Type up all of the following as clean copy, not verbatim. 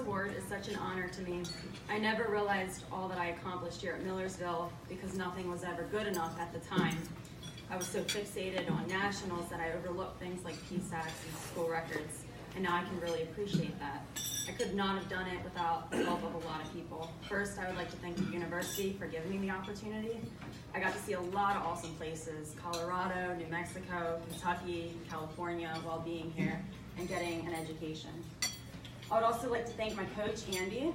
award is such an honor to me. I never realized all that I accomplished here at Millersville because nothing was ever good enough at the time. I was so fixated on nationals that I overlooked things like PSACs and school records, and now I can really appreciate that. I could not have done it without the help of a lot of people. First, I would like to thank the university for giving me the opportunity. I got to see a lot of awesome places: Colorado, New Mexico, Kentucky, California, while being here and getting an education. I would also like to thank my coach, Andy,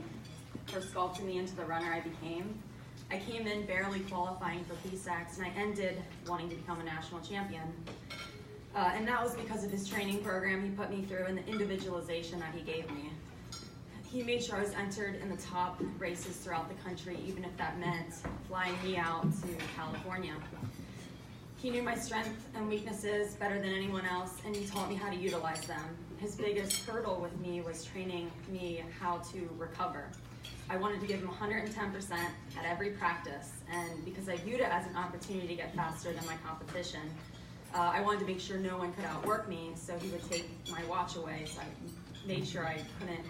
for sculpting me into the runner I became. I came in barely qualifying for PSACs, and I ended wanting to become a national champion. And that was because of his training program he put me through and the individualization that he gave me. He made sure I was entered in the top races throughout the country, even if that meant flying me out to California. He knew my strengths and weaknesses better than anyone else, and he taught me how to utilize them. His biggest hurdle with me was training me how to recover. I wanted to give him 110% at every practice, and because I viewed it as an opportunity to get faster than my competition, I wanted to make sure no one could outwork me, so he would take my watch away, so I made sure I couldn't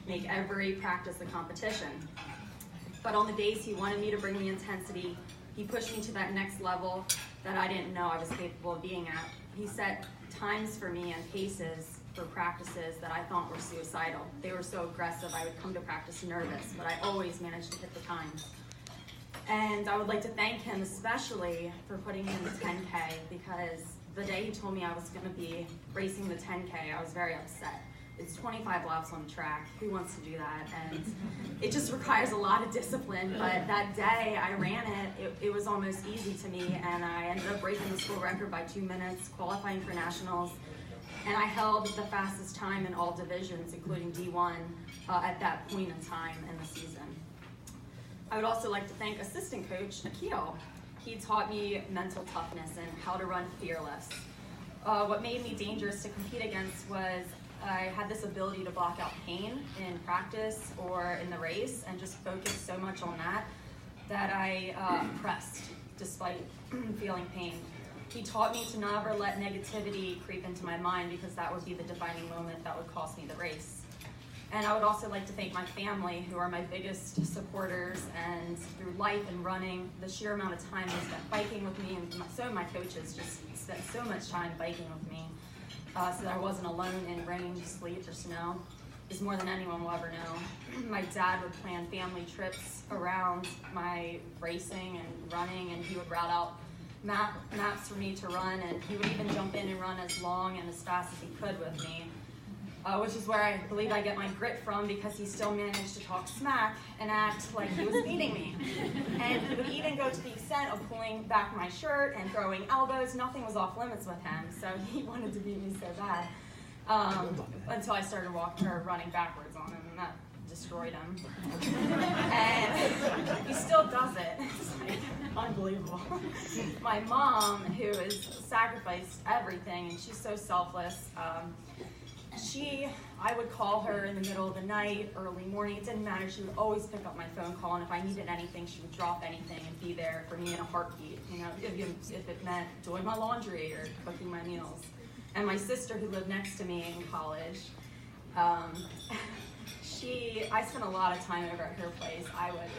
make every practice a competition. But on the days he wanted me to bring the intensity, he pushed me to that next level that I didn't know I was capable of being at. He set times for me and paces for practices that I thought were suicidal. They were so aggressive, I would come to practice nervous, but I always managed to hit the times. And I would like to thank him especially for putting me in the 10K, because the day he told me I was going to be racing the 10K, I was very upset. It's 25 laps on the track. Who wants to do that? And it just requires a lot of discipline, but that day I ran it, it was almost easy to me, and I ended up breaking the school record by 2 minutes, qualifying for nationals, and I held the fastest time in all divisions, including D1, at that point in time in the season. I would also like to thank assistant coach, Akil. He taught me mental toughness and how to run fearless. What made me dangerous to compete against was I had this ability to block out pain in practice or in the race and just focus so much on that I pressed despite feeling pain. He taught me to never let negativity creep into my mind, because that would be the defining moment that would cost me the race. And I would also like to thank my family, who are my biggest supporters, and through life and running, the sheer amount of time they spent biking with me, and so my coaches just spent so much time biking with me, so that I wasn't alone in rain, sleet, or snow, is more than anyone will ever know. My dad would plan family trips around my racing and running, and he would route out maps for me to run, and he would even jump in and run as long and as fast as he could with me. Which is where I believe I get my grit from, because he still managed to talk smack and act like he was beating me. And he would even go to the extent of pulling back my shirt and throwing elbows. Nothing was off limits with him, so he wanted to beat me so bad. Until I started running backwards on him, and that destroyed him. And he still does it. It's like unbelievable. My mom, who has sacrificed everything, and she's so selfless, I would call her in the middle of the night, early morning, it didn't matter, she would always pick up my phone call, and if I needed anything, she would drop anything and be there for me in a heartbeat, if it meant doing my laundry or cooking my meals. And my sister, who lived next to me in college, I spent a lot of time over at her place.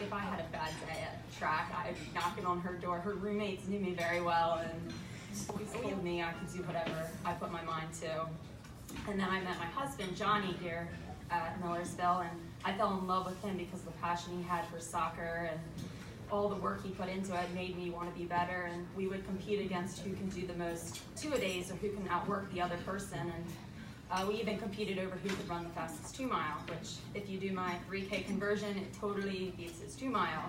If I had a bad day at the track, I would be knocking on her door. Her roommates knew me very well, and always told me I could do whatever I put my mind to. And then I met my husband, Johnny, here at Millersville, and I fell in love with him because of the passion he had for soccer, and all the work he put into it made me want to be better. And we would compete against who can do the most two-a-days or who can outwork the other person. And we even competed over who could run the fastest 2-mile, which, if you do my 3K conversion, it totally beats his 2-mile.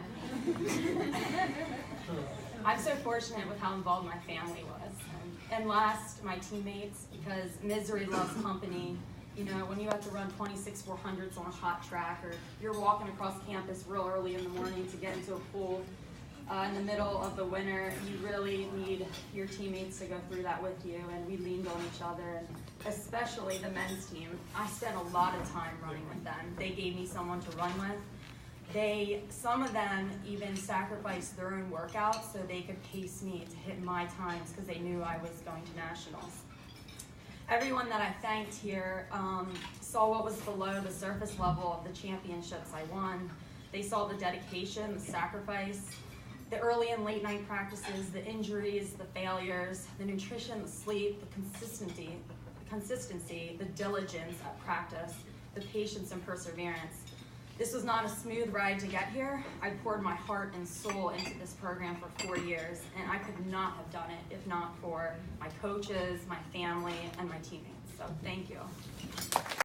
I'm so fortunate with how involved my family was. And last, my teammates, because misery loves company. You know, when you have to run 26 400s on a hot track, or you're walking across campus real early in the morning to get into a pool in the middle of the winter, you really need your teammates to go through that with you, and we leaned on each other, and especially the men's team. I spent a lot of time running with them. They gave me someone to run with. Some of them even sacrificed their own workouts so they could pace me to hit my times, because they knew I was going to nationals. Everyone that I thanked here saw what was below the surface level of the championships I won. They saw the dedication, the sacrifice, the early and late night practices, the injuries, the failures, the nutrition, the sleep, the consistency, the diligence at practice, the patience and perseverance. This was not a smooth ride to get here. I poured my heart and soul into this program for 4 years, and I could not have done it if not for my coaches, my family, and my teammates. So thank you.